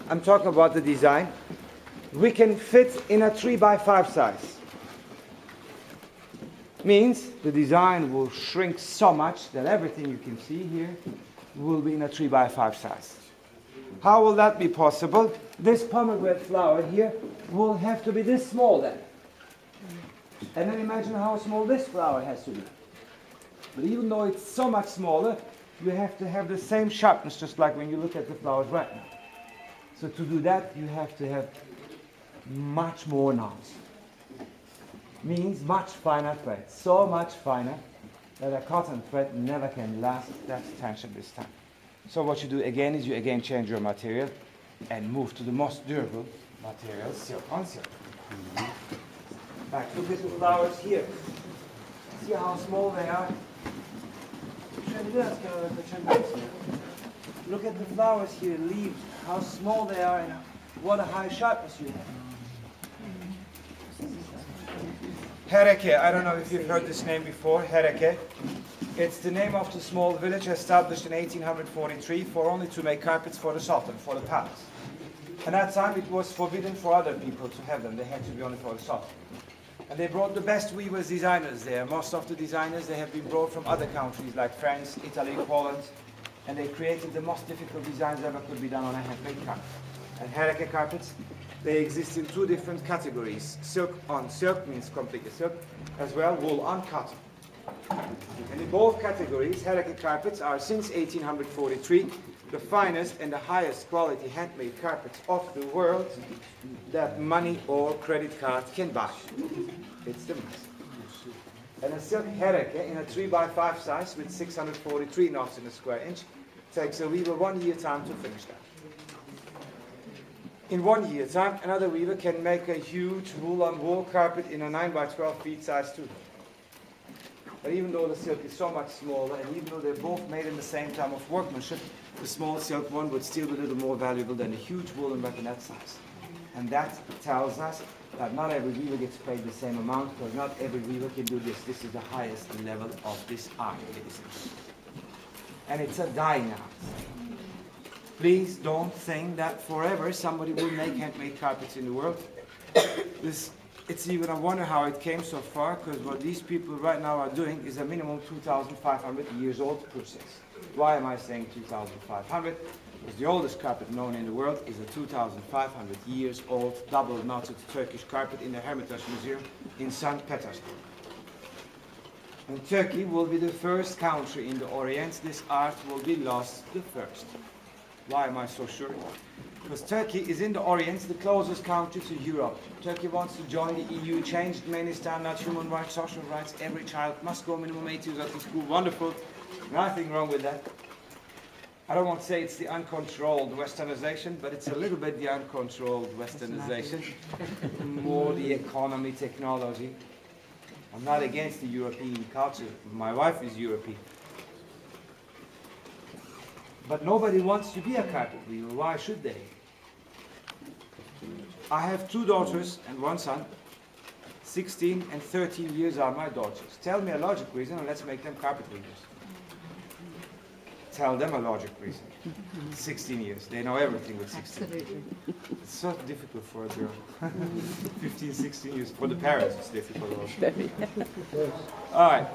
I'm talking about the design. We can fit in a 3x5 size. Means the design will shrink so much that everything you can see here will be in a 3x5 size. How will that be possible? This pomegranate flower here will have to be this small then. And then imagine how small this flower has to be. But even though it's so much smaller, you have to have the same sharpness, just like when you look at the flowers right now. So to do that, you have to have much more knots. Means much finer thread, so much finer that a cotton thread never can last that tension this time. So what you do again is you again change your material and move to the most durable material, silk on silk. Back to the flowers here. See how small they are? Look at the flowers here, leaves, how small they are and what a high sharpness you have. Hereke, I don't know if you've heard this name before, Hereke. It's the name of the small village established in 1843 for only to make carpets for the Sultan, for the palace. At that time it was forbidden for other people to have them, they had to be only for the Sultan. And they brought the best weavers, designers there. Most of the designers, they have been brought from other countries like France, Italy, Poland, and they created the most difficult designs ever could be done on a handmade carpet. And Hereke carpets, they exist in two different categories. Silk on silk means completely silk, as well wool on cotton. And in both categories, Hereke carpets are since 1843 the finest and the highest quality handmade carpets of the world that money or credit card can buy. It's the most. And a silk Hereke in a 3x5 size with 643 knots in a square inch takes a weaver 1 year time to finish that. In 1 year time, another weaver can make a huge wool-on-wool carpet in a 9x12 feet size too. But even though the silk is so much smaller, and even though they're both made in the same time of workmanship, the small silk one would still be a little more valuable than the huge woolen one in that size. And that tells us that not every weaver gets paid the same amount, because not every weaver can do this. This is the highest level of this art. And it's a dying art. Please don't think that forever somebody will make handmade carpets in the world. It's even a wonder how it came so far, because what these people right now are doing is a minimum 2,500 years old process. Why am I saying 2,500? Because the oldest carpet known in the world is a 2,500 years old double knotted Turkish carpet in the Hermitage Museum in St. Petersburg. And Turkey will be the first country in the Orient this art will be lost the first. Why am I so sure? Because Turkey is in the Orient the closest country to Europe. Turkey wants to join the EU, changed many standards, human rights, social rights. Every child must go minimum 8 years old to school. Wonderful. Nothing wrong with that. I don't want to say it's the uncontrolled westernization, but it's a little bit the uncontrolled westernization. More the economy, technology. I'm not against the European culture. My wife is European. But nobody wants to be a carpet weaver. Why should they? I have 2 daughters and 1 son. 16 and 13 years are my daughters. Tell me a logic reason and let's make them carpet weavers. Tell them a logic reason. 16 years. They know everything with 16. Absolutely. It's so difficult for a girl. 15, 16 years. For the parents it's difficult also. All right.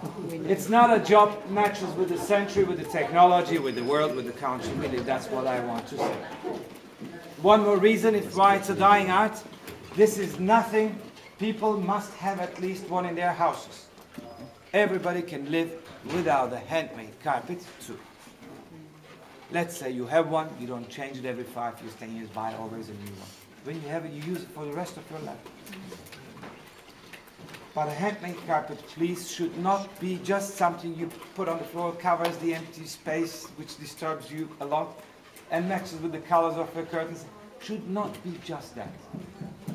It's not a job matches with the century, with the technology, with the world, with the country. Really, that's what I want to say. One more reason why it's a dying art. This is nothing. People must have at least one in their houses. Everybody can live without a handmade carpet too. Let's say you have one, you don't change it every 5 years, 10 years, buy always a new one. When you have it, you use it for the rest of your life. But a handmade carpet, please, should not be just something you put on the floor, covers the empty space, which disturbs you a lot, and matches with the colors of your curtains. Should not be just that.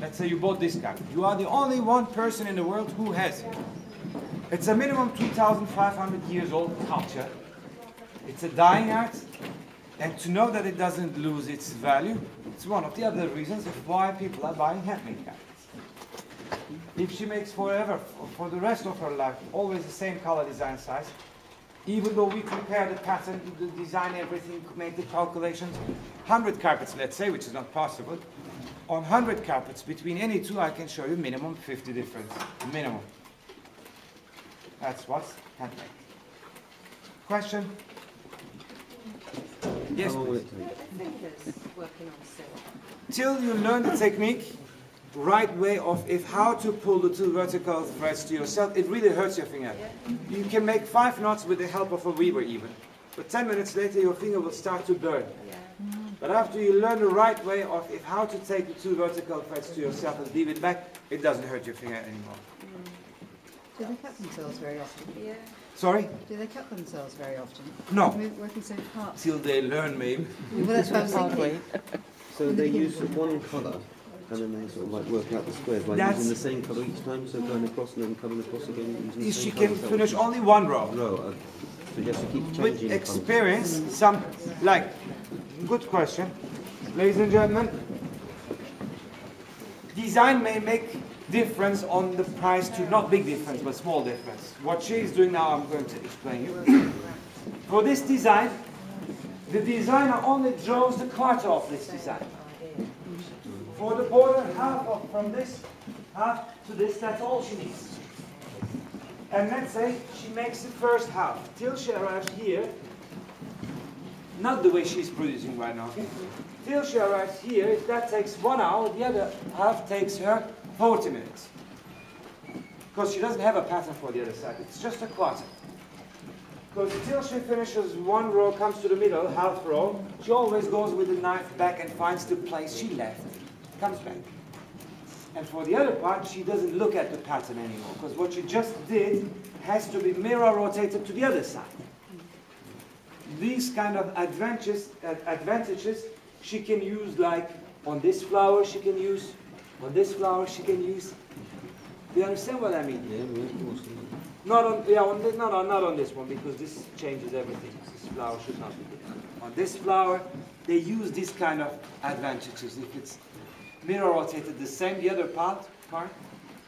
Let's say you bought this carpet. You are the only one person in the world who has it. It's a minimum 2,500 years old culture. It's a dying art. And to know that it doesn't lose its value, it's one of the other reasons of why people are buying handmade carpets. If she makes forever, for the rest of her life, always the same color, design, size, Even though we prepare the pattern, the design, everything, make the calculations, 100 carpets, let's say, which is not possible. On 100 carpets, between any two, I can show you minimum 50 difference. Minimum. That's what's handmade. Question? Yes, How long will please. it take? Working on silk. Till you learn the technique, right way of how to pull the two vertical threads to yourself, it really hurts your finger. You can make 5 knots with the help of a weaver even. But 10 minutes later your finger will start to burn. Yeah. But after you learn the right way of how to take the two vertical threads to yourself and leave it back, it doesn't hurt your finger anymore. Do they cut themselves very often? Yeah. Sorry? Do they cut themselves very often? No. Working so hard. Till they learn maybe. Well, that's what I was thinking. So they use one colour and then they sort of like work out the squares by That's- using the same colour each time, so going across and then coming across again using the She same can colour. finish only one row. Row, so you have to keep changing With the colours. experience, some, like, good question. Ladies and gentlemen, design may make difference on the price to, not big difference, but small difference. What she is doing now, I'm going to explain you. For this design, the designer only draws the quarter of this design. For the border, from this, half to this, that's all she needs. And let's say she makes the first half, till she arrives here, not the way she's producing right now, till she arrives here, if that takes 1 hour, the other half takes her 40 minutes. Because she doesn't have a pattern for the other side, it's just a quarter. Because till she finishes one row, comes to the middle, half row, she always goes with the knife back and finds the place she left, comes back. And for the other part, she doesn't look at the pattern anymore, because what she just did has to be mirror rotated to the other side. These kind of advantages she can use, like on this flower she can use, on this flower she can use. Do you understand what I mean? Yeah, of course. Not on this one, because this changes everything. This flower should not be there. On this flower, they use these kind of advantages. If it's mirror rotated the same, the other part,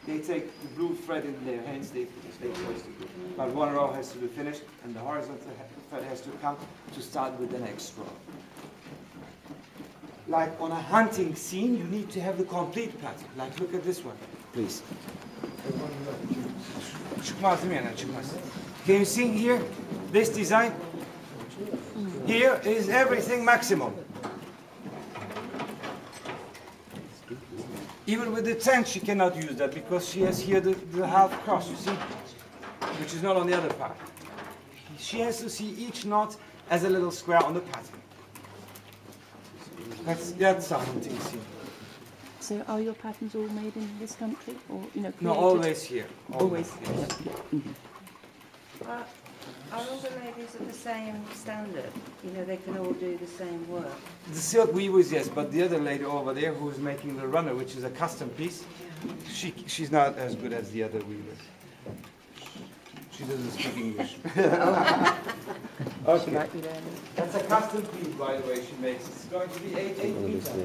they take the blue thread in their hands, they close the blue. But one row has to be finished, and the horizontal thread has to come to start with the next row. Like on a hunting scene, you need to have the complete pattern. Like look at this one, please. Can you see here, this design? Here is everything maximum. Even with the tent, she cannot use that because she has here the half cross, you see? Which is not on the other part. She has to see each knot as a little square on the pattern. That's a hunting scene. So are your patterns all made in this country, or No, created? always here. Always. Yes. Are all the ladies of the same standard? You know, they can all do the same work. The silk weavers, yes, but the other lady over there who's making the runner, which is a custom piece, she's not as good as the other weavers. She doesn't speak English. Okay. Like you learn. That's a custom piece, by the way, she makes. It's going to be 8 One of feet. this there.